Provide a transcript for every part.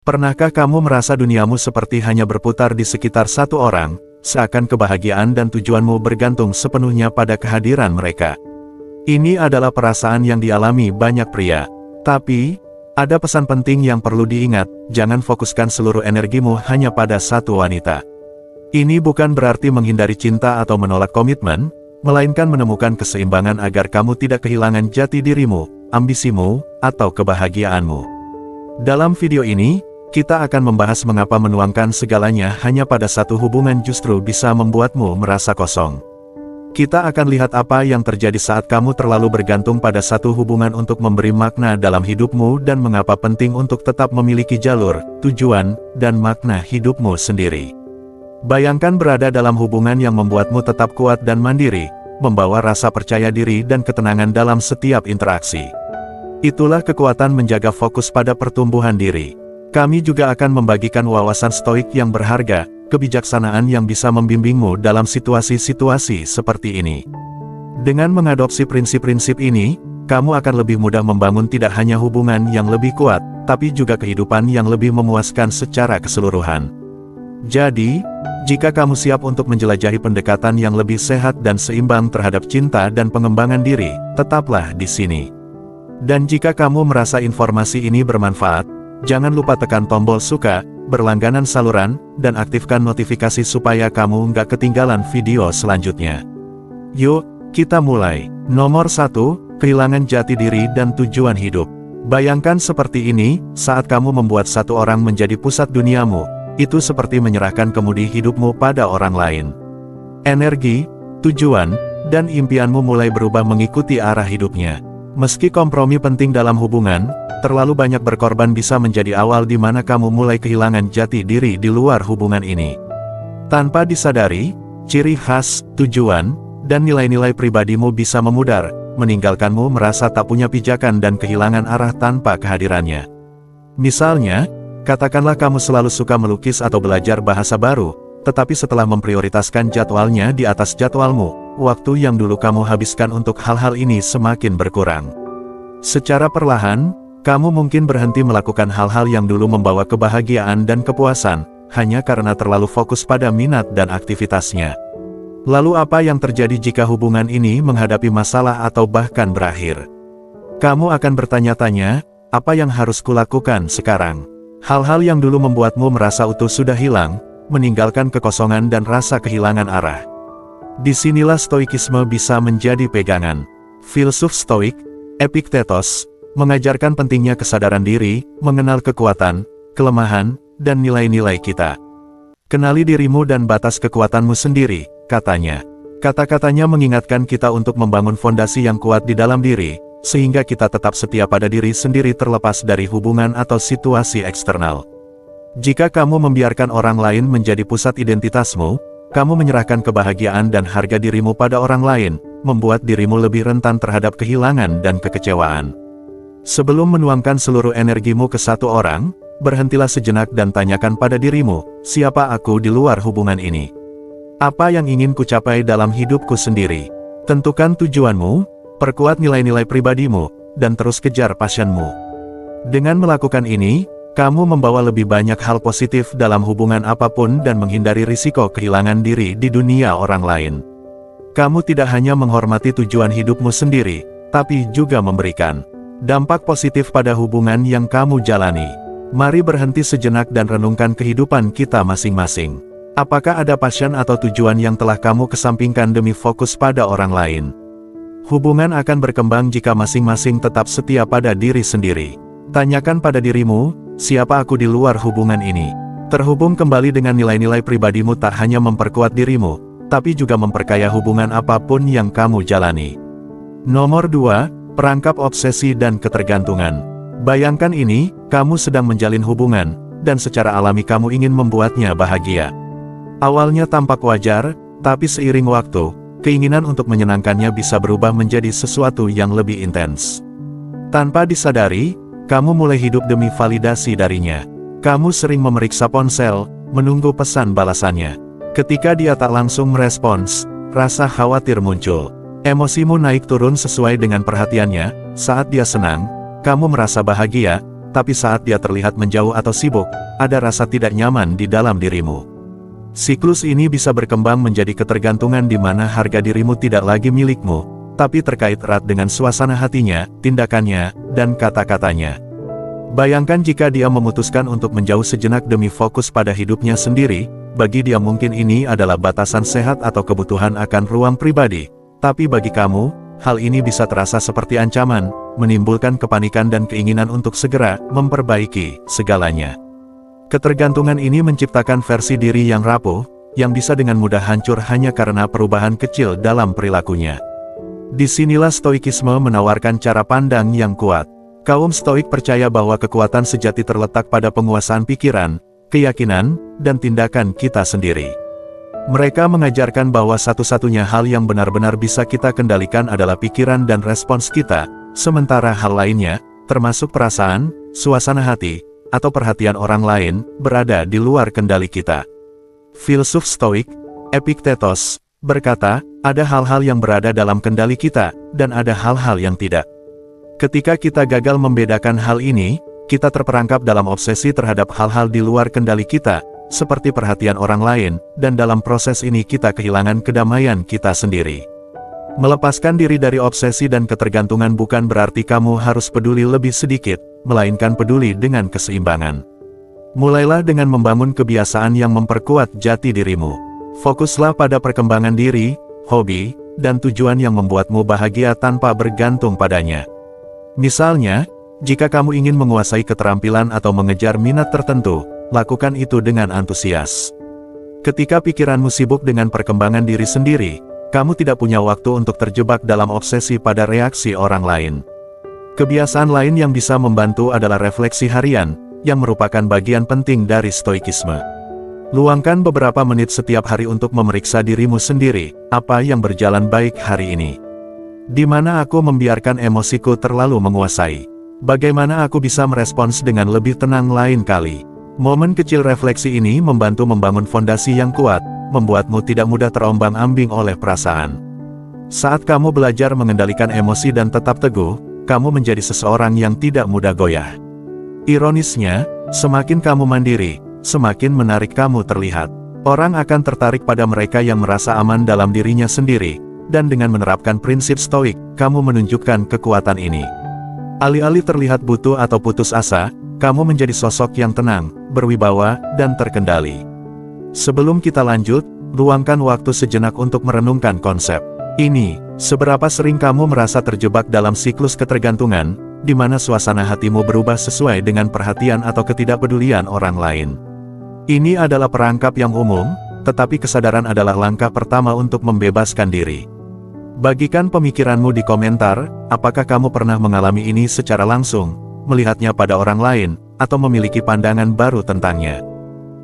Pernahkah kamu merasa duniamu seperti hanya berputar di sekitar satu orang, seakan kebahagiaan dan tujuanmu bergantung sepenuhnya pada kehadiran mereka? Ini adalah perasaan yang dialami banyak pria. Tapi, ada pesan penting yang perlu diingat, jangan fokuskan seluruh energimu hanya pada satu wanita. Ini bukan berarti menghindari cinta atau menolak komitmen, melainkan menemukan keseimbangan agar kamu tidak kehilangan jati dirimu, ambisimu, atau kebahagiaanmu. Dalam video ini, kita akan membahas mengapa menuangkan segalanya hanya pada satu hubungan justru bisa membuatmu merasa kosong. Kita akan lihat apa yang terjadi saat kamu terlalu bergantung pada satu hubungan untuk memberi makna dalam hidupmu dan mengapa penting untuk tetap memiliki jalur, tujuan, dan makna hidupmu sendiri. Bayangkan berada dalam hubungan yang membuatmu tetap kuat dan mandiri, membawa rasa percaya diri dan ketenangan dalam setiap interaksi. Itulah kekuatan menjaga fokus pada pertumbuhan diri. Kami juga akan membagikan wawasan stoik yang berharga, kebijaksanaan yang bisa membimbingmu dalam situasi-situasi seperti ini. Dengan mengadopsi prinsip-prinsip ini, kamu akan lebih mudah membangun tidak hanya hubungan yang lebih kuat, tapi juga kehidupan yang lebih memuaskan secara keseluruhan. Jadi, jika kamu siap untuk menjelajahi pendekatan yang lebih sehat dan seimbang terhadap cinta dan pengembangan diri, tetaplah di sini. Dan jika kamu merasa informasi ini bermanfaat, jangan lupa tekan tombol suka, berlangganan saluran, dan aktifkan notifikasi supaya kamu nggak ketinggalan video selanjutnya. Yuk, kita mulai. Nomor 1, kehilangan jati diri dan tujuan hidup. Bayangkan seperti ini, saat kamu membuat satu orang menjadi pusat duniamu, itu seperti menyerahkan kemudi hidupmu pada orang lain. Energi, tujuan, dan impianmu mulai berubah mengikuti arah hidupnya. Meski kompromi penting dalam hubungan, terlalu banyak berkorban bisa menjadi awal di mana kamu mulai kehilangan jati diri di luar hubungan ini. Tanpa disadari, ciri khas, tujuan, dan nilai-nilai pribadimu bisa memudar, meninggalkanmu merasa tak punya pijakan dan kehilangan arah tanpa kehadirannya. Misalnya, katakanlah kamu selalu suka melukis atau belajar bahasa baru, tetapi setelah memprioritaskan jadwalnya di atas jadwalmu, waktu yang dulu kamu habiskan untuk hal-hal ini semakin berkurang. Secara perlahan, kamu mungkin berhenti melakukan hal-hal yang dulu membawa kebahagiaan dan kepuasan, hanya karena terlalu fokus pada minat dan aktivitasnya. Lalu apa yang terjadi jika hubungan ini menghadapi masalah atau bahkan berakhir? Kamu akan bertanya-tanya, apa yang harus kulakukan sekarang? Hal-hal yang dulu membuatmu merasa utuh sudah hilang, meninggalkan kekosongan dan rasa kehilangan arah. Disinilah stoikisme bisa menjadi pegangan. Filsuf stoik, Epiktetos, mengajarkan pentingnya kesadaran diri, mengenal kekuatan, kelemahan, dan nilai-nilai kita. Kenali dirimu dan batas kekuatanmu sendiri, katanya. Kata-katanya mengingatkan kita untuk membangun fondasi yang kuat di dalam diri, sehingga kita tetap setia pada diri sendiri terlepas dari hubungan atau situasi eksternal. Jika kamu membiarkan orang lain menjadi pusat identitasmu, kamu menyerahkan kebahagiaan dan harga dirimu pada orang lain, membuat dirimu lebih rentan terhadap kehilangan dan kekecewaan. Sebelum menuangkan seluruh energimu ke satu orang, berhentilah sejenak dan tanyakan pada dirimu, siapa aku di luar hubungan ini? Apa yang ingin kucapai dalam hidupku sendiri? Tentukan tujuanmu, perkuat nilai-nilai pribadimu, dan terus kejar passionmu. Dengan melakukan ini, kamu membawa lebih banyak hal positif dalam hubungan apapun dan menghindari risiko kehilangan diri di dunia orang lain. Kamu tidak hanya menghormati tujuan hidupmu sendiri, tapi juga memberikan dampak positif pada hubungan yang kamu jalani. Mari berhenti sejenak dan renungkan kehidupan kita masing-masing. Apakah ada passion atau tujuan yang telah kamu kesampingkan demi fokus pada orang lain? Hubungan akan berkembang jika masing-masing tetap setia pada diri sendiri. Tanyakan pada dirimu, siapa aku di luar hubungan ini? Terhubung kembali dengan nilai-nilai pribadimu tak hanya memperkuat dirimu, tapi juga memperkaya hubungan apapun yang kamu jalani. Nomor 2, perangkap obsesi dan ketergantungan. Bayangkan ini, kamu sedang menjalin hubungan, dan secara alami kamu ingin membuatnya bahagia. Awalnya tampak wajar, tapi seiring waktu, keinginan untuk menyenangkannya bisa berubah menjadi sesuatu yang lebih intens. Tanpa disadari, kamu mulai hidup demi validasi darinya. Kamu sering memeriksa ponsel, menunggu pesan balasannya. Ketika dia tak langsung merespons, rasa khawatir muncul. Emosimu naik turun sesuai dengan perhatiannya. Saat dia senang, kamu merasa bahagia. tapi saat dia terlihat menjauh atau sibuk, ada rasa tidak nyaman di dalam dirimu. Siklus ini bisa berkembang menjadi ketergantungan di mana harga dirimu tidak lagi milikmu, tapi terkait erat dengan suasana hatinya, tindakannya, dan kata-katanya. Bayangkan jika dia memutuskan untuk menjauh sejenak demi fokus pada hidupnya sendiri, bagi dia mungkin ini adalah batasan sehat atau kebutuhan akan ruang pribadi. Tapi bagi kamu, hal ini bisa terasa seperti ancaman, menimbulkan kepanikan dan keinginan untuk segera memperbaiki segalanya. Ketergantungan ini menciptakan versi diri yang rapuh, yang bisa dengan mudah hancur hanya karena perubahan kecil dalam perilakunya. Disinilah Stoikisme menawarkan cara pandang yang kuat. Kaum Stoik percaya bahwa kekuatan sejati terletak pada penguasaan pikiran, keyakinan, dan tindakan kita sendiri. Mereka mengajarkan bahwa satu-satunya hal yang benar-benar bisa kita kendalikan adalah pikiran dan respons kita, sementara hal lainnya, termasuk perasaan, suasana hati, atau perhatian orang lain, berada di luar kendali kita. Filsuf Stoik, Epictetus, berkata, ada hal-hal yang berada dalam kendali kita, dan ada hal-hal yang tidak. Ketika kita gagal membedakan hal ini, kita terperangkap dalam obsesi terhadap hal-hal di luar kendali kita, seperti perhatian orang lain, dan dalam proses ini kita kehilangan kedamaian kita sendiri. Melepaskan diri dari obsesi dan ketergantungan bukan berarti kamu harus peduli lebih sedikit, melainkan peduli dengan keseimbangan. Mulailah dengan membangun kebiasaan yang memperkuat jati dirimu. Fokuslah pada perkembangan diri, hobi, dan tujuan yang membuatmu bahagia tanpa bergantung padanya. Misalnya, jika kamu ingin menguasai keterampilan atau mengejar minat tertentu, lakukan itu dengan antusias. Ketika pikiranmu sibuk dengan perkembangan diri sendiri, kamu tidak punya waktu untuk terjebak dalam obsesi pada reaksi orang lain. Kebiasaan lain yang bisa membantu adalah refleksi harian, yang merupakan bagian penting dari Stoikisme. Luangkan beberapa menit setiap hari untuk memeriksa dirimu sendiri, apa yang berjalan baik hari ini. Di mana aku membiarkan emosiku terlalu menguasai? Bagaimana aku bisa merespons dengan lebih tenang lain kali? Momen kecil refleksi ini membantu membangun fondasi yang kuat, membuatmu tidak mudah terombang-ambing oleh perasaan. Saat kamu belajar mengendalikan emosi dan tetap teguh, kamu menjadi seseorang yang tidak mudah goyah. Ironisnya, semakin kamu mandiri, semakin menarik kamu terlihat. Orang akan tertarik pada mereka yang merasa aman dalam dirinya sendiri, dan dengan menerapkan prinsip Stoik, kamu menunjukkan kekuatan ini. Alih-alih terlihat butuh atau putus asa, kamu menjadi sosok yang tenang, berwibawa, dan terkendali. Sebelum kita lanjut, luangkan waktu sejenak untuk merenungkan konsep ini. Seberapa sering kamu merasa terjebak dalam siklus ketergantungan, di mana suasana hatimu berubah sesuai dengan perhatian atau ketidakpedulian orang lain? Ini adalah perangkap yang umum, tetapi kesadaran adalah langkah pertama untuk membebaskan diri. Bagikan pemikiranmu di komentar, apakah kamu pernah mengalami ini secara langsung, melihatnya pada orang lain, atau memiliki pandangan baru tentangnya.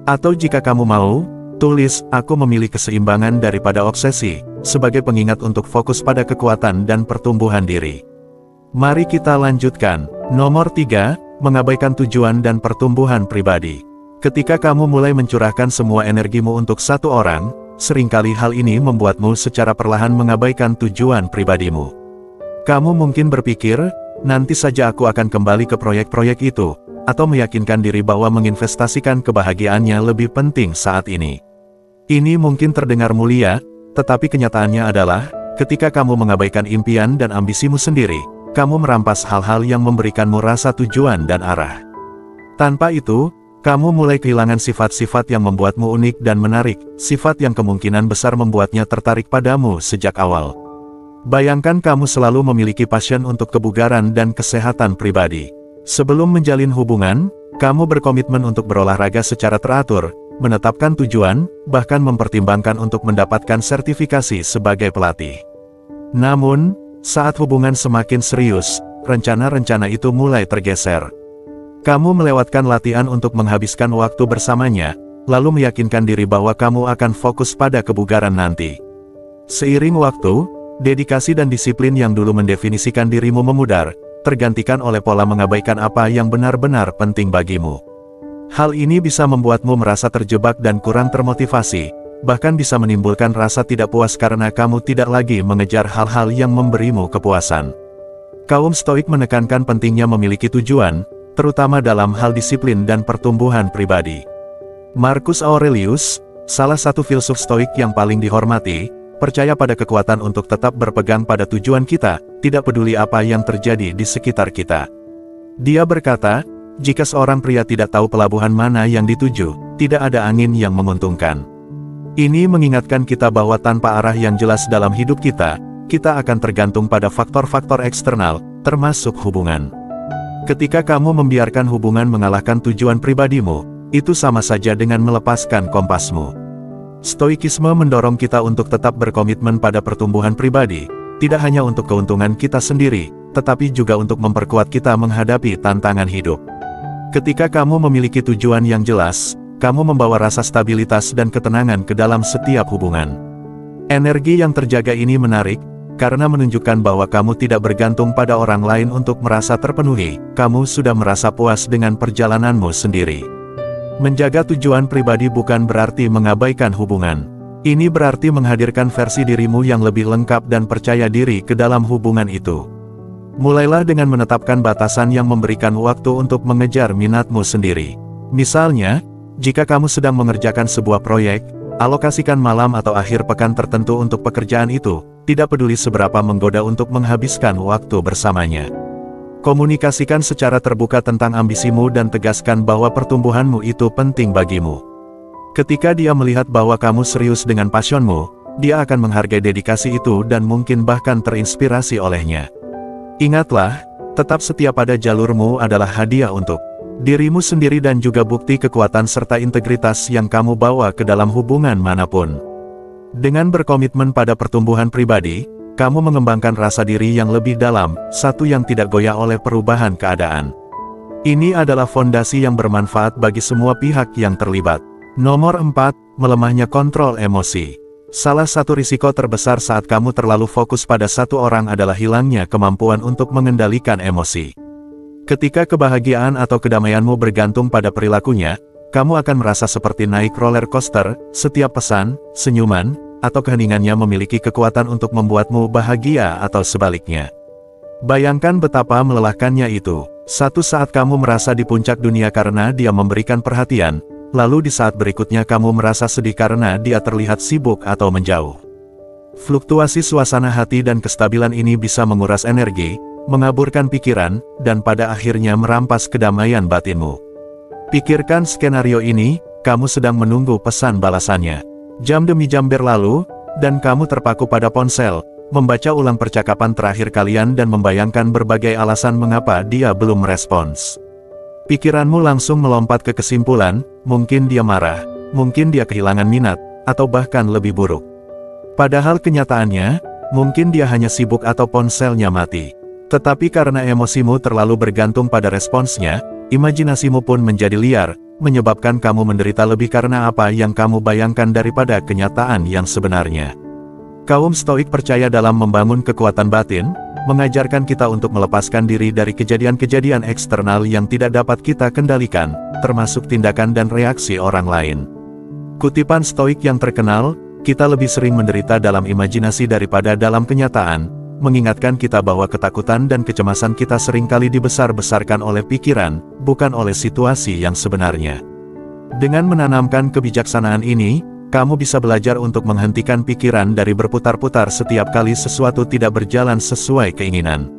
Atau jika kamu mau, tulis, aku memilih keseimbangan daripada obsesi, sebagai pengingat untuk fokus pada kekuatan dan pertumbuhan diri. Mari kita lanjutkan. Nomor 3, mengabaikan tujuan dan pertumbuhan pribadi. Ketika kamu mulai mencurahkan semua energimu untuk satu orang, seringkali hal ini membuatmu secara perlahan mengabaikan tujuan pribadimu. Kamu mungkin berpikir, nanti saja aku akan kembali ke proyek-proyek itu, atau meyakinkan diri bahwa menginvestasikan kebahagiaannya lebih penting saat ini. Ini mungkin terdengar mulia, tetapi kenyataannya adalah, ketika kamu mengabaikan impian dan ambisimu sendiri, kamu merampas hal-hal yang memberikanmu rasa tujuan dan arah. Tanpa itu, kamu mulai kehilangan sifat-sifat yang membuatmu unik dan menarik, sifat yang kemungkinan besar membuatnya tertarik padamu sejak awal. Bayangkan kamu selalu memiliki passion untuk kebugaran dan kesehatan pribadi. Sebelum menjalin hubungan, kamu berkomitmen untuk berolahraga secara teratur, menetapkan tujuan, bahkan mempertimbangkan untuk mendapatkan sertifikasi sebagai pelatih. Namun, saat hubungan semakin serius, rencana-rencana itu mulai tergeser. Kamu melewatkan latihan untuk menghabiskan waktu bersamanya, lalu meyakinkan diri bahwa kamu akan fokus pada kebugaran nanti. Seiring waktu, dedikasi dan disiplin yang dulu mendefinisikan dirimu memudar, tergantikan oleh pola mengabaikan apa yang benar-benar penting bagimu. Hal ini bisa membuatmu merasa terjebak dan kurang termotivasi, bahkan bisa menimbulkan rasa tidak puas karena kamu tidak lagi mengejar hal-hal yang memberimu kepuasan. Kaum Stoik menekankan pentingnya memiliki tujuan, terutama dalam hal disiplin dan pertumbuhan pribadi. Marcus Aurelius, salah satu filsuf Stoik yang paling dihormati, percaya pada kekuatan untuk tetap berpegang pada tujuan kita, tidak peduli apa yang terjadi di sekitar kita. Dia berkata, jika seorang pria tidak tahu pelabuhan mana yang dituju, tidak ada angin yang menguntungkan. Ini mengingatkan kita bahwa tanpa arah yang jelas dalam hidup kita akan tergantung pada faktor-faktor eksternal, termasuk hubungan. Ketika kamu membiarkan hubungan mengalahkan tujuan pribadimu, itu sama saja dengan melepaskan kompasmu. Stoikisme mendorong kita untuk tetap berkomitmen pada pertumbuhan pribadi, tidak hanya untuk keuntungan kita sendiri, tetapi juga untuk memperkuat kita menghadapi tantangan hidup. Ketika kamu memiliki tujuan yang jelas, kamu membawa rasa stabilitas dan ketenangan ke dalam setiap hubungan. Energi yang terjaga ini menarik, karena menunjukkan bahwa kamu tidak bergantung pada orang lain untuk merasa terpenuhi, kamu sudah merasa puas dengan perjalananmu sendiri. Menjaga tujuan pribadi bukan berarti mengabaikan hubungan. Ini berarti menghadirkan versi dirimu yang lebih lengkap dan percaya diri ke dalam hubungan itu. Mulailah dengan menetapkan batasan yang memberikan waktu untuk mengejar minatmu sendiri. Misalnya, jika kamu sedang mengerjakan sebuah proyek, alokasikan malam atau akhir pekan tertentu untuk pekerjaan itu, tidak peduli seberapa menggoda untuk menghabiskan waktu bersamanya. Komunikasikan secara terbuka tentang ambisimu dan tegaskan bahwa pertumbuhanmu itu penting bagimu. Ketika dia melihat bahwa kamu serius dengan passionmu, dia akan menghargai dedikasi itu dan mungkin bahkan terinspirasi olehnya. Ingatlah, tetap setia pada jalurmu adalah hadiah untuk dirimu sendiri dan juga bukti kekuatan serta integritas yang kamu bawa ke dalam hubungan manapun. Dengan berkomitmen pada pertumbuhan pribadi, kamu mengembangkan rasa diri yang lebih dalam, satu yang tidak goyah oleh perubahan keadaan. Ini adalah fondasi yang bermanfaat bagi semua pihak yang terlibat. Nomor 4, melemahnya kontrol emosi. Salah satu risiko terbesar saat kamu terlalu fokus pada satu orang adalah hilangnya kemampuan untuk mengendalikan emosi. Ketika kebahagiaan atau kedamaianmu bergantung pada perilakunya, kamu akan merasa seperti naik roller coaster, setiap pesan, senyuman, atau keheningannya memiliki kekuatan untuk membuatmu bahagia atau sebaliknya. Bayangkan betapa melelahkannya itu. Satu saat kamu merasa di puncak dunia karena dia memberikan perhatian, lalu di saat berikutnya kamu merasa sedih karena dia terlihat sibuk atau menjauh. Fluktuasi suasana hati dan kestabilan ini bisa menguras energi, mengaburkan pikiran, dan pada akhirnya merampas kedamaian batinmu. Pikirkan skenario ini, kamu sedang menunggu pesan balasannya. Jam demi jam berlalu, dan kamu terpaku pada ponsel, membaca ulang percakapan terakhir kalian dan membayangkan berbagai alasan mengapa dia belum merespons. Pikiranmu langsung melompat ke kesimpulan, mungkin dia marah, mungkin dia kehilangan minat, atau bahkan lebih buruk. Padahal kenyataannya, mungkin dia hanya sibuk atau ponselnya mati. Tetapi karena emosimu terlalu bergantung pada responsnya, imajinasimu pun menjadi liar, menyebabkan kamu menderita lebih karena apa yang kamu bayangkan daripada kenyataan yang sebenarnya. Kaum Stoik percaya dalam membangun kekuatan batin, mengajarkan kita untuk melepaskan diri dari kejadian-kejadian eksternal yang tidak dapat kita kendalikan, termasuk tindakan dan reaksi orang lain. Kutipan Stoik yang terkenal, kita lebih sering menderita dalam imajinasi daripada dalam kenyataan, mengingatkan kita bahwa ketakutan dan kecemasan kita seringkali dibesar-besarkan oleh pikiran, bukan oleh situasi yang sebenarnya. Dengan menanamkan kebijaksanaan ini, kamu bisa belajar untuk menghentikan pikiran dari berputar-putar setiap kali sesuatu tidak berjalan sesuai keinginan.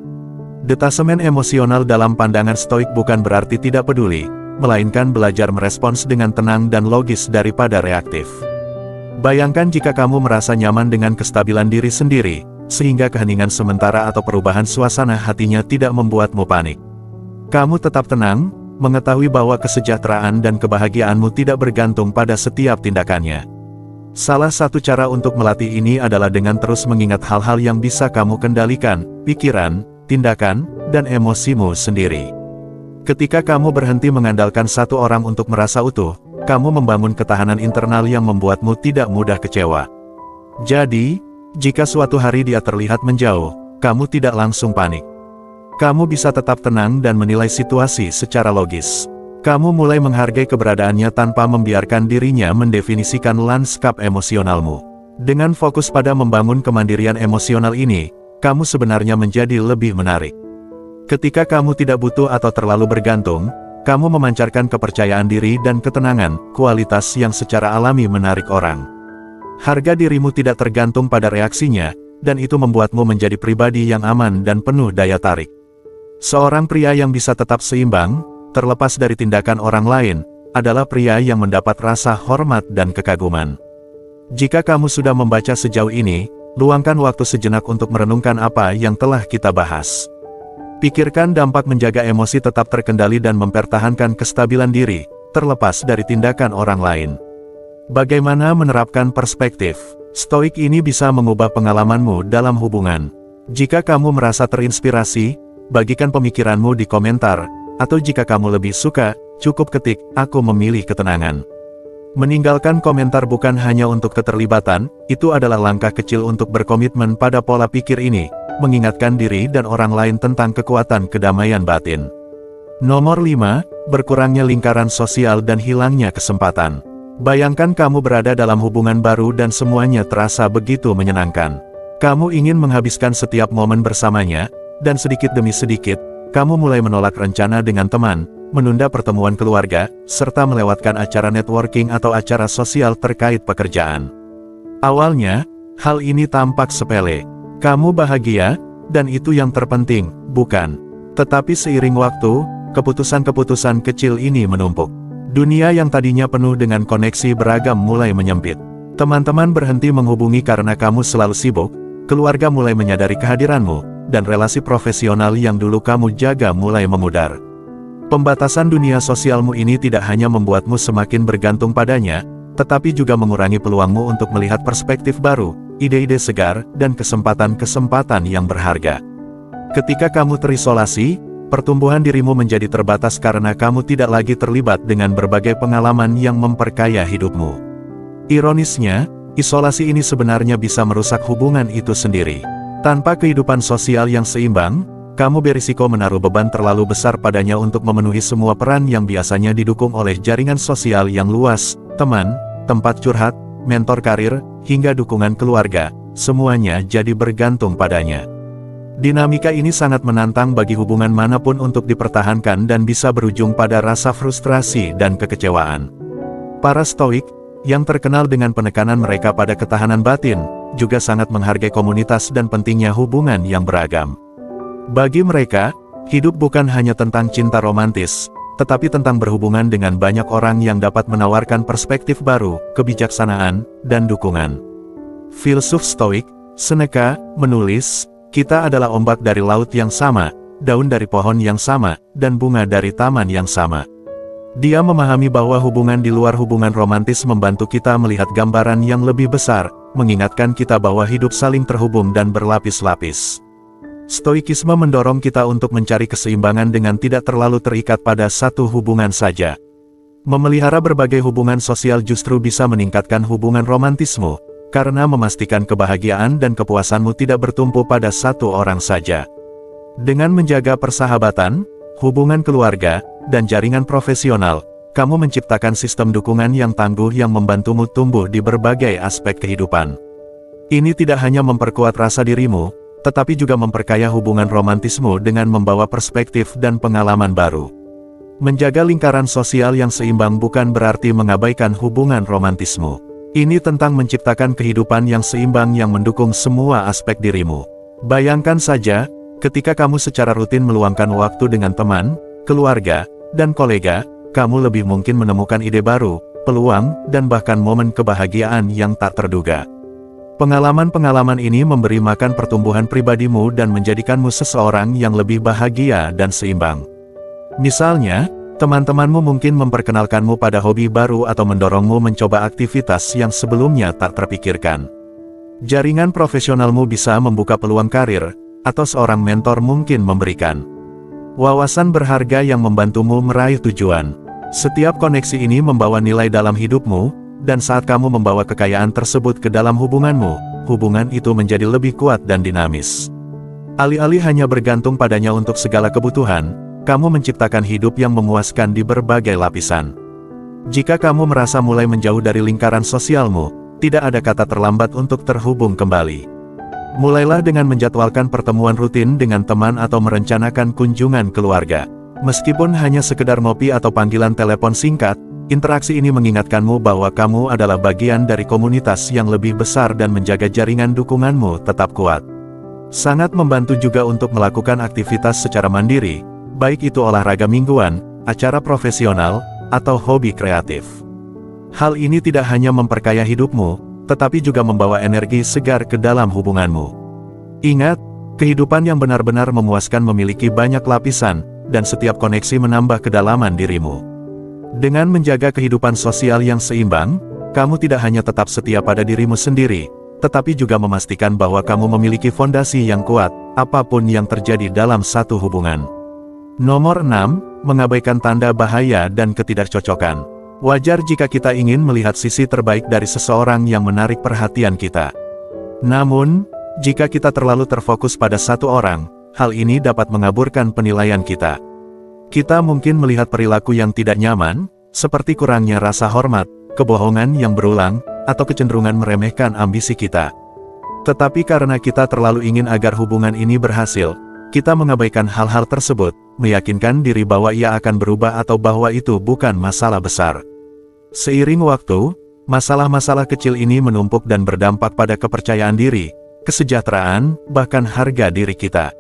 Detasemen emosional dalam pandangan Stoik bukan berarti tidak peduli, melainkan belajar merespons dengan tenang dan logis daripada reaktif. Bayangkan jika kamu merasa nyaman dengan kestabilan diri sendiri, sehingga keheningan sementara atau perubahan suasana hatinya tidak membuatmu panik. Kamu tetap tenang, mengetahui bahwa kesejahteraan dan kebahagiaanmu tidak bergantung pada setiap tindakannya. Salah satu cara untuk melatih ini adalah dengan terus mengingat hal-hal yang bisa kamu kendalikan, pikiran, tindakan, dan emosimu sendiri. Ketika kamu berhenti mengandalkan satu orang untuk merasa utuh, kamu membangun ketahanan internal yang membuatmu tidak mudah kecewa. Jadi, jika suatu hari dia terlihat menjauh, kamu tidak langsung panik. Kamu bisa tetap tenang dan menilai situasi secara logis. Kamu mulai menghargai keberadaannya tanpa membiarkan dirinya mendefinisikan lanskap emosionalmu. Dengan fokus pada membangun kemandirian emosional ini, kamu sebenarnya menjadi lebih menarik. Ketika kamu tidak butuh atau terlalu bergantung, kamu memancarkan kepercayaan diri dan ketenangan, kualitas yang secara alami menarik orang. Harga dirimu tidak tergantung pada reaksinya, dan itu membuatmu menjadi pribadi yang aman dan penuh daya tarik. Seorang pria yang bisa tetap seimbang, terlepas dari tindakan orang lain, adalah pria yang mendapat rasa hormat dan kekaguman. Jika kamu sudah membaca sejauh ini, luangkan waktu sejenak untuk merenungkan apa yang telah kita bahas. Pikirkan dampak menjaga emosi tetap terkendali dan mempertahankan kestabilan diri, terlepas dari tindakan orang lain. Bagaimana menerapkan perspektif stoik ini bisa mengubah pengalamanmu dalam hubungan? Jika kamu merasa terinspirasi, bagikan pemikiranmu di komentar, atau jika kamu lebih suka, cukup ketik, "Aku memilih ketenangan." Meninggalkan komentar bukan hanya untuk keterlibatan, itu adalah langkah kecil untuk berkomitmen pada pola pikir ini, mengingatkan diri dan orang lain tentang kekuatan kedamaian batin. Nomor 5, berkurangnya lingkaran sosial dan hilangnya kesempatan. Bayangkan kamu berada dalam hubungan baru dan semuanya terasa begitu menyenangkan. Kamu ingin menghabiskan setiap momen bersamanya, dan sedikit demi sedikit, kamu mulai menolak rencana dengan teman, menunda pertemuan keluarga, serta melewatkan acara networking atau acara sosial terkait pekerjaan. Awalnya, hal ini tampak sepele. Kamu bahagia, dan itu yang terpenting, bukan? Tetapi seiring waktu, keputusan-keputusan kecil ini menumpuk. Dunia yang tadinya penuh dengan koneksi beragam mulai menyempit. Teman-teman berhenti menghubungi karena kamu selalu sibuk, keluarga mulai menyadari kehadiranmu, dan relasi profesional yang dulu kamu jaga mulai memudar. Pembatasan dunia sosialmu ini tidak hanya membuatmu semakin bergantung padanya, tetapi juga mengurangi peluangmu untuk melihat perspektif baru, ide-ide segar, dan kesempatan-kesempatan yang berharga. Ketika kamu terisolasi, pertumbuhan dirimu menjadi terbatas karena kamu tidak lagi terlibat dengan berbagai pengalaman yang memperkaya hidupmu. Ironisnya, isolasi ini sebenarnya bisa merusak hubungan itu sendiri. Tanpa kehidupan sosial yang seimbang, kamu berisiko menaruh beban terlalu besar padanya untuk memenuhi semua peran yang biasanya didukung oleh jaringan sosial yang luas, teman, tempat curhat, mentor karir, hingga dukungan keluarga, semuanya jadi bergantung padanya. Dinamika ini sangat menantang bagi hubungan manapun untuk dipertahankan dan bisa berujung pada rasa frustrasi dan kekecewaan. Para stoik, yang terkenal dengan penekanan mereka pada ketahanan batin, juga sangat menghargai komunitas dan pentingnya hubungan yang beragam. Bagi mereka, hidup bukan hanya tentang cinta romantis, tetapi tentang berhubungan dengan banyak orang yang dapat menawarkan perspektif baru, kebijaksanaan, dan dukungan. Filsuf Stoik, Seneca, menulis, "Kita adalah ombak dari laut yang sama, daun dari pohon yang sama, dan bunga dari taman yang sama." Dia memahami bahwa hubungan di luar hubungan romantis membantu kita melihat gambaran yang lebih besar, mengingatkan kita bahwa hidup saling terhubung dan berlapis-lapis. Stoikisme mendorong kita untuk mencari keseimbangan dengan tidak terlalu terikat pada satu hubungan saja. Memelihara berbagai hubungan sosial justru bisa meningkatkan hubungan romantismu, karena memastikan kebahagiaan dan kepuasanmu tidak bertumpu pada satu orang saja. Dengan menjaga persahabatan, hubungan keluarga, dan jaringan profesional, kamu menciptakan sistem dukungan yang tangguh yang membantumu tumbuh di berbagai aspek kehidupan. Ini tidak hanya memperkuat rasa dirimu, tetapi juga memperkaya hubungan romantismu dengan membawa perspektif dan pengalaman baru. Menjaga lingkaran sosial yang seimbang bukan berarti mengabaikan hubungan romantismu. Ini tentang menciptakan kehidupan yang seimbang yang mendukung semua aspek dirimu. Bayangkan saja, ketika kamu secara rutin meluangkan waktu dengan teman, keluarga, dan kolega, kamu lebih mungkin menemukan ide baru, peluang, dan bahkan momen kebahagiaan yang tak terduga. Pengalaman-pengalaman ini memberi makan pertumbuhan pribadimu dan menjadikanmu seseorang yang lebih bahagia dan seimbang. Misalnya, teman-temanmu mungkin memperkenalkanmu pada hobi baru atau mendorongmu mencoba aktivitas yang sebelumnya tak terpikirkan. Jaringan profesionalmu bisa membuka peluang karir, atau seorang mentor mungkin memberikan wawasan berharga yang membantumu meraih tujuan. Setiap koneksi ini membawa nilai dalam hidupmu, dan saat kamu membawa kekayaan tersebut ke dalam hubunganmu, hubungan itu menjadi lebih kuat dan dinamis. Alih-alih hanya bergantung padanya untuk segala kebutuhan, kamu menciptakan hidup yang memuaskan di berbagai lapisan. Jika kamu merasa mulai menjauh dari lingkaran sosialmu, tidak ada kata terlambat untuk terhubung kembali. Mulailah dengan menjadwalkan pertemuan rutin dengan teman atau merencanakan kunjungan keluarga. Meskipun hanya sekedar ngopi atau panggilan telepon singkat, interaksi ini mengingatkanmu bahwa kamu adalah bagian dari komunitas yang lebih besar dan menjaga jaringan dukunganmu tetap kuat. Sangat membantu juga untuk melakukan aktivitas secara mandiri, baik itu olahraga mingguan, acara profesional, atau hobi kreatif. Hal ini tidak hanya memperkaya hidupmu, tetapi juga membawa energi segar ke dalam hubunganmu. Ingat, kehidupan yang benar-benar memuaskan memiliki banyak lapisan, dan setiap koneksi menambah kedalaman dirimu. Dengan menjaga kehidupan sosial yang seimbang, kamu tidak hanya tetap setia pada dirimu sendiri, tetapi juga memastikan bahwa kamu memiliki fondasi yang kuat, apapun yang terjadi dalam satu hubungan. Nomor 6, mengabaikan tanda bahaya dan ketidakcocokan. Wajar jika kita ingin melihat sisi terbaik dari seseorang yang menarik perhatian kita. Namun, jika kita terlalu terfokus pada satu orang, hal ini dapat mengaburkan penilaian kita. Kita mungkin melihat perilaku yang tidak nyaman, seperti kurangnya rasa hormat, kebohongan yang berulang, atau kecenderungan meremehkan ambisi kita. Tetapi karena kita terlalu ingin agar hubungan ini berhasil, kita mengabaikan hal-hal tersebut, meyakinkan diri bahwa ia akan berubah atau bahwa itu bukan masalah besar. Seiring waktu, masalah-masalah kecil ini menumpuk dan berdampak pada kepercayaan diri, kesejahteraan, bahkan harga diri kita.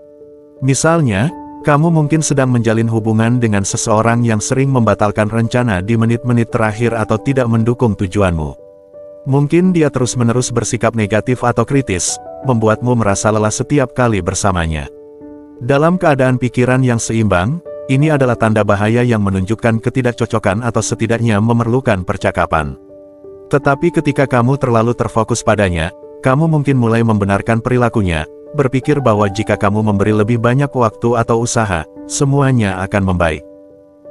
Misalnya, kamu mungkin sedang menjalin hubungan dengan seseorang yang sering membatalkan rencana di menit-menit terakhir atau tidak mendukung tujuanmu. Mungkin dia terus-menerus bersikap negatif atau kritis, membuatmu merasa lelah setiap kali bersamanya. Dalam keadaan pikiran yang seimbang, ini adalah tanda bahaya yang menunjukkan ketidakcocokan atau setidaknya memerlukan percakapan. Tetapi ketika kamu terlalu terfokus padanya, kamu mungkin mulai membenarkan perilakunya, berpikir bahwa jika kamu memberi lebih banyak waktu atau usaha, semuanya akan membaik.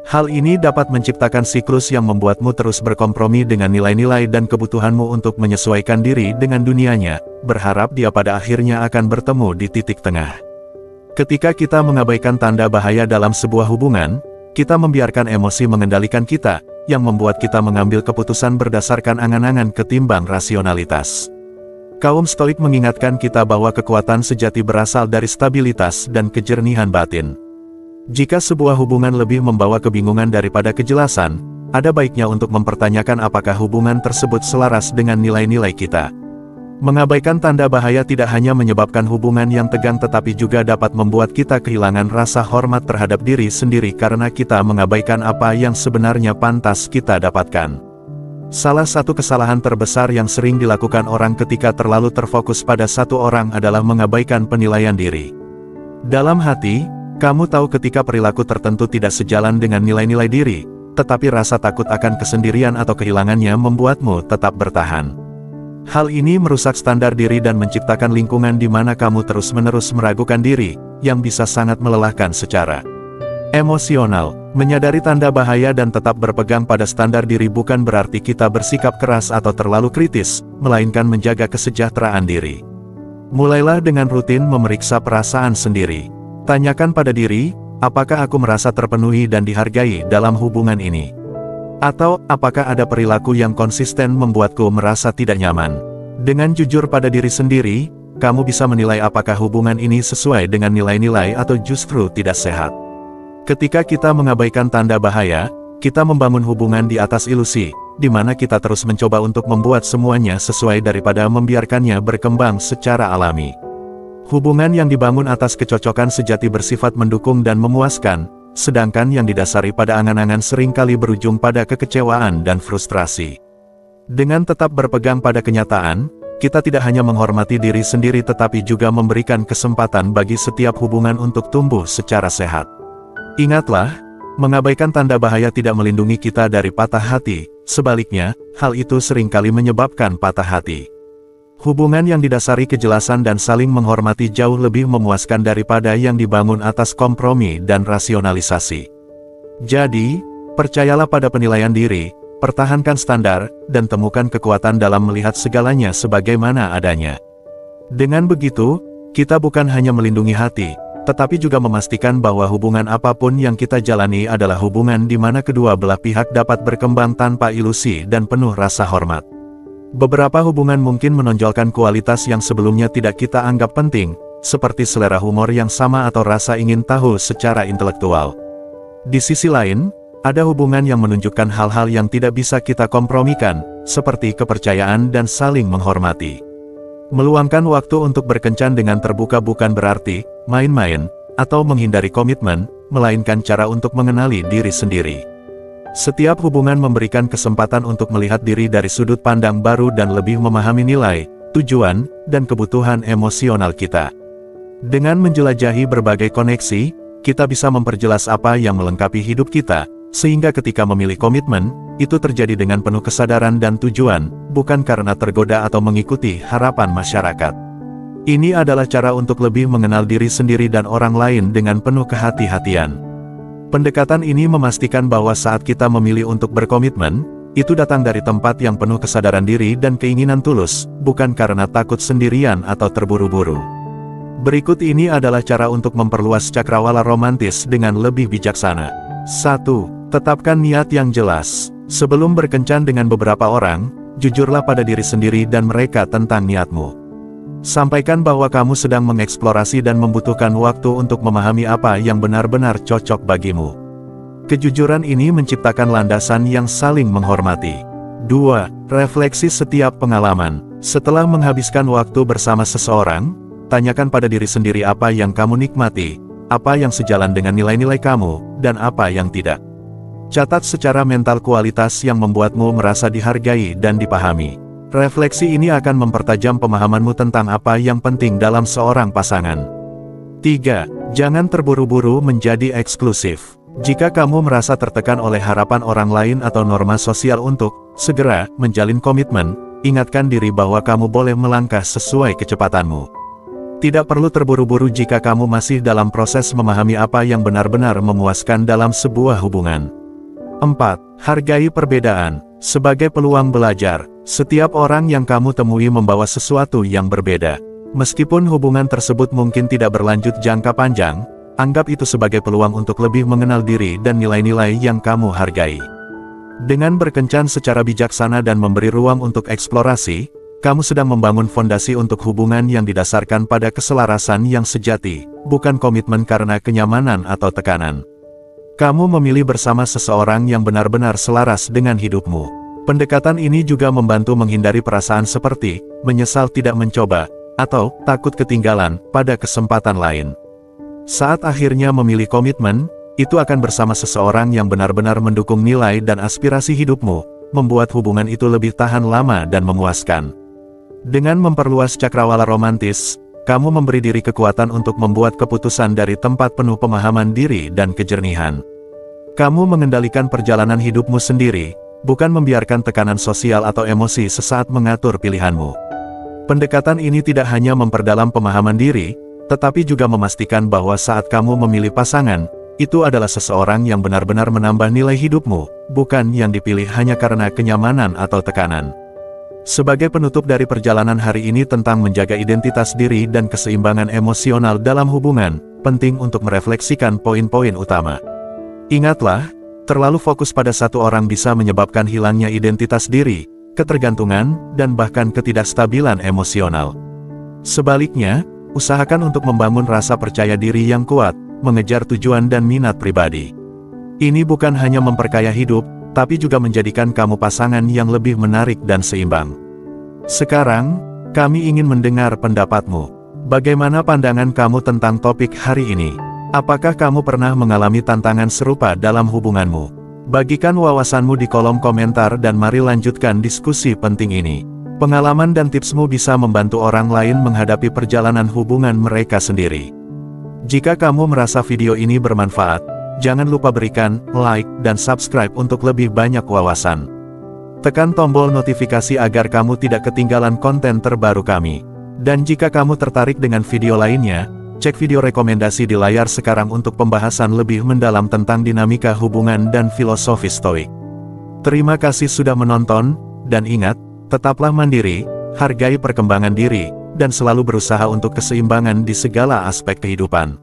Hal ini dapat menciptakan siklus yang membuatmu terus berkompromi dengan nilai-nilai dan kebutuhanmu untuk menyesuaikan diri dengan dunianya, berharap dia pada akhirnya akan bertemu di titik tengah. Ketika kita mengabaikan tanda bahaya dalam sebuah hubungan, kita membiarkan emosi mengendalikan kita, yang membuat kita mengambil keputusan berdasarkan angan-angan ketimbang rasionalitas. Kaum Stoik mengingatkan kita bahwa kekuatan sejati berasal dari stabilitas dan kejernihan batin. Jika sebuah hubungan lebih membawa kebingungan daripada kejelasan, ada baiknya untuk mempertanyakan apakah hubungan tersebut selaras dengan nilai-nilai kita. Mengabaikan tanda bahaya tidak hanya menyebabkan hubungan yang tegang tetapi juga dapat membuat kita kehilangan rasa hormat terhadap diri sendiri karena kita mengabaikan apa yang sebenarnya pantas kita dapatkan. Salah satu kesalahan terbesar yang sering dilakukan orang ketika terlalu terfokus pada satu orang adalah mengabaikan penilaian diri. Dalam hati, kamu tahu ketika perilaku tertentu tidak sejalan dengan nilai-nilai diri, tetapi rasa takut akan kesendirian atau kehilangannya membuatmu tetap bertahan. Hal ini merusak standar diri dan menciptakan lingkungan di mana kamu terus-menerus meragukan diri, yang bisa sangat melelahkan secara emosional. Menyadari tanda bahaya dan tetap berpegang pada standar diri bukan berarti kita bersikap keras atau terlalu kritis, melainkan menjaga kesejahteraan diri. Mulailah dengan rutin memeriksa perasaan sendiri. Tanyakan pada diri, apakah aku merasa terpenuhi dan dihargai dalam hubungan ini? Atau, apakah ada perilaku yang konsisten membuatku merasa tidak nyaman? Dengan jujur pada diri sendiri, kamu bisa menilai apakah hubungan ini sesuai dengan nilai-nilai atau justru tidak sehat. Ketika kita mengabaikan tanda bahaya, kita membangun hubungan di atas ilusi, di mana kita terus mencoba untuk membuat semuanya sesuai daripada membiarkannya berkembang secara alami. Hubungan yang dibangun atas kecocokan sejati bersifat mendukung dan memuaskan, sedangkan yang didasari pada angan-angan seringkali berujung pada kekecewaan dan frustrasi. Dengan tetap berpegang pada kenyataan, kita tidak hanya menghormati diri sendiri tetapi juga memberikan kesempatan bagi setiap hubungan untuk tumbuh secara sehat. Ingatlah, mengabaikan tanda bahaya tidak melindungi kita dari patah hati, sebaliknya, hal itu seringkali menyebabkan patah hati. Hubungan yang didasari kejelasan dan saling menghormati jauh lebih memuaskan daripada yang dibangun atas kompromi dan rasionalisasi. Jadi, percayalah pada penilaian diri, pertahankan standar, dan temukan kekuatan dalam melihat segalanya sebagaimana adanya. Dengan begitu, kita bukan hanya melindungi hati, tetapi juga memastikan bahwa hubungan apapun yang kita jalani adalah hubungan di mana kedua belah pihak dapat berkembang tanpa ilusi dan penuh rasa hormat. Beberapa hubungan mungkin menonjolkan kualitas yang sebelumnya tidak kita anggap penting, seperti selera humor yang sama atau rasa ingin tahu secara intelektual. Di sisi lain, ada hubungan yang menunjukkan hal-hal yang tidak bisa kita kompromikan, seperti kepercayaan dan saling menghormati. Meluangkan waktu untuk berkencan dengan terbuka bukan berarti main-main atau menghindari komitmen, melainkan cara untuk mengenali diri sendiri. Setiap hubungan memberikan kesempatan untuk melihat diri dari sudut pandang baru dan lebih memahami nilai, tujuan, dan kebutuhan emosional kita. Dengan menjelajahi berbagai koneksi, kita bisa memperjelas apa yang melengkapi hidup kita, sehingga ketika memilih komitmen, itu terjadi dengan penuh kesadaran dan tujuan, bukan karena tergoda atau mengikuti harapan masyarakat. Ini adalah cara untuk lebih mengenal diri sendiri dan orang lain dengan penuh kehati-hatian. Pendekatan ini memastikan bahwa saat kita memilih untuk berkomitmen, itu datang dari tempat yang penuh kesadaran diri dan keinginan tulus, bukan karena takut sendirian atau terburu-buru. Berikut ini adalah cara untuk memperluas cakrawala romantis dengan lebih bijaksana. 1. Tetapkan niat yang jelas. Sebelum berkencan dengan beberapa orang, jujurlah pada diri sendiri dan mereka tentang niatmu. Sampaikan bahwa kamu sedang mengeksplorasi dan membutuhkan waktu untuk memahami apa yang benar-benar cocok bagimu. Kejujuran ini menciptakan landasan yang saling menghormati. 2. Refleksi setiap pengalaman. Setelah menghabiskan waktu bersama seseorang, tanyakan pada diri sendiri apa yang kamu nikmati, apa yang sejalan dengan nilai-nilai kamu, dan apa yang tidak. Catat secara mental kualitas yang membuatmu merasa dihargai dan dipahami. Refleksi ini akan mempertajam pemahamanmu tentang apa yang penting dalam seorang pasangan. 3. Jangan terburu-buru menjadi eksklusif. Jika kamu merasa tertekan oleh harapan orang lain atau norma sosial untuk segera menjalin komitmen, ingatkan diri bahwa kamu boleh melangkah sesuai kecepatanmu. Tidak perlu terburu-buru jika kamu masih dalam proses memahami apa yang benar-benar memuaskan dalam sebuah hubungan. 4. Hargai perbedaan. Sebagai peluang belajar, setiap orang yang kamu temui membawa sesuatu yang berbeda. Meskipun hubungan tersebut mungkin tidak berlanjut jangka panjang, anggap itu sebagai peluang untuk lebih mengenal diri dan nilai-nilai yang kamu hargai. Dengan berkencan secara bijaksana dan memberi ruang untuk eksplorasi, kamu sedang membangun fondasi untuk hubungan yang didasarkan pada keselarasan yang sejati, bukan komitmen karena kenyamanan atau tekanan. Kamu memilih bersama seseorang yang benar-benar selaras dengan hidupmu. Pendekatan ini juga membantu menghindari perasaan seperti menyesal tidak mencoba, atau takut ketinggalan pada kesempatan lain. Saat akhirnya memilih komitmen, itu akan bersama seseorang yang benar-benar mendukung nilai dan aspirasi hidupmu, membuat hubungan itu lebih tahan lama dan memuaskan. Dengan memperluas cakrawala romantis, kamu memberi diri kekuatan untuk membuat keputusan dari tempat penuh pemahaman diri dan kejernihan. Kamu mengendalikan perjalanan hidupmu sendiri, bukan membiarkan tekanan sosial atau emosi sesaat mengatur pilihanmu. Pendekatan ini tidak hanya memperdalam pemahaman diri, tetapi juga memastikan bahwa saat kamu memilih pasangan, itu adalah seseorang yang benar-benar menambah nilai hidupmu, bukan yang dipilih hanya karena kenyamanan atau tekanan. Sebagai penutup dari perjalanan hari ini tentang menjaga identitas diri dan keseimbangan emosional dalam hubungan, penting untuk merefleksikan poin-poin utama. Ingatlah, terlalu fokus pada satu orang bisa menyebabkan hilangnya identitas diri, ketergantungan, dan bahkan ketidakstabilan emosional. Sebaliknya, usahakan untuk membangun rasa percaya diri yang kuat, mengejar tujuan dan minat pribadi. Ini bukan hanya memperkaya hidup, tapi juga menjadikan kamu pasangan yang lebih menarik dan seimbang. Sekarang, kami ingin mendengar pendapatmu. Bagaimana pandangan kamu tentang topik hari ini? Apakah kamu pernah mengalami tantangan serupa dalam hubunganmu? Bagikan wawasanmu di kolom komentar dan mari lanjutkan diskusi penting ini. Pengalaman dan tipsmu bisa membantu orang lain menghadapi perjalanan hubungan mereka sendiri. Jika kamu merasa video ini bermanfaat, jangan lupa berikan like dan subscribe untuk lebih banyak wawasan. Tekan tombol notifikasi agar kamu tidak ketinggalan konten terbaru kami. Dan jika kamu tertarik dengan video lainnya, cek video rekomendasi di layar sekarang untuk pembahasan lebih mendalam tentang dinamika hubungan dan filosofi stoik. Terima kasih sudah menonton, dan ingat, tetaplah mandiri, hargai perkembangan diri, dan selalu berusaha untuk keseimbangan di segala aspek kehidupan.